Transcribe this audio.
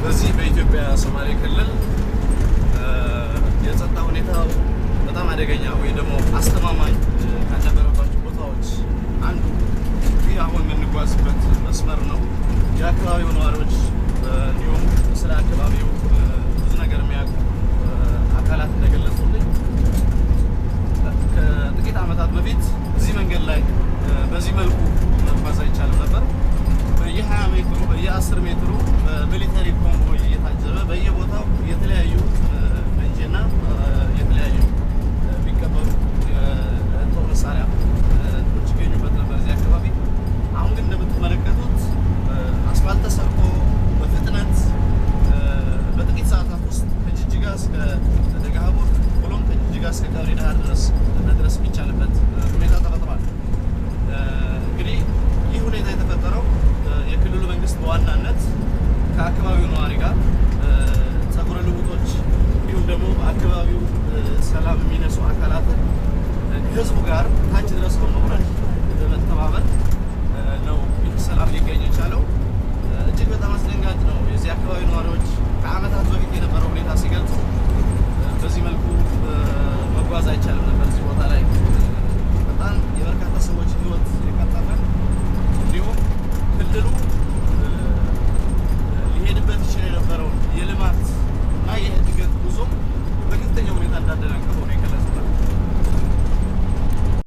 በዚህ በኢትዮጵያ ሶማሌ ክልል የጸጥታ ሁኔታው በጣም አደገኛ ወይ ደግሞ አስተማማኝ ካልነበረባቸው ቦታዎች አንዱ ይህ አሁን የምንጓዝበት መስመር ነው። የአካባቢው ነዋሪዎች እንዲሁም ስለ አካባቢው ብዙ ነገር የሚያውቁ አካላት እንደገለጹልኝ ከጥቂት ዓመታት በፊት እዚህ መንገድ ላይ በዚህ መልኩ መጓዝ አይቻልም ነበር። በየ20 ሜትሩ በየ10 ሜትሩ በሚሊተሪ ኮንቮይ እየታጀበ በየቦታው የተለያዩ ፈንጂና የተለያዩ የሚቀበሉ የጦር መሳሪያዎች ይገኙበት ነበር እዚህ አካባቢ። አሁን ግን እንደምትመለከቱት አስፋልት ተሰርቶ በፍጥነት በጥቂት ሰዓታት ውስጥ ከጅጅጋ እስከ ደጋሃቡር ብሎም ከጅጅጋ እስከ ቀብሪ ዳህር ድረስ መድረስ የሚቻልበት ሁኔታ ተፈጥሯል። እንግዲህ ይህ ሁኔታ የተፈጠረው የክልሉ መንግስት በዋናነት ከአካባቢው ነዋሪ ጋር ጸጉረ ልውጦች እንዲሁም ደግሞ በአካባቢው ሰላም የሚነሱ አካላትን ከህዝቡ ጋር ታች ድረስ በመውረድ በመተባበር ነው ሰላም ሊገኝ የቻለው። እጅግ በጣም አስደንጋጭ ነው። የዚህ አካባቢ ነዋሪዎች ከዓመታት በፊት የነበረው ሁኔታ ሲገልጹ በዚህ መልኩ መጓዝ አይቻልም ነበር። እዚህ ቦታ ላይ በጣም የበርካታ ሰዎች ህይወት የቀጠፈ እንዲሁም ክልሉ ሊሄድበት ይችል የነበረውን የልማት እና የእድገት ጉዞ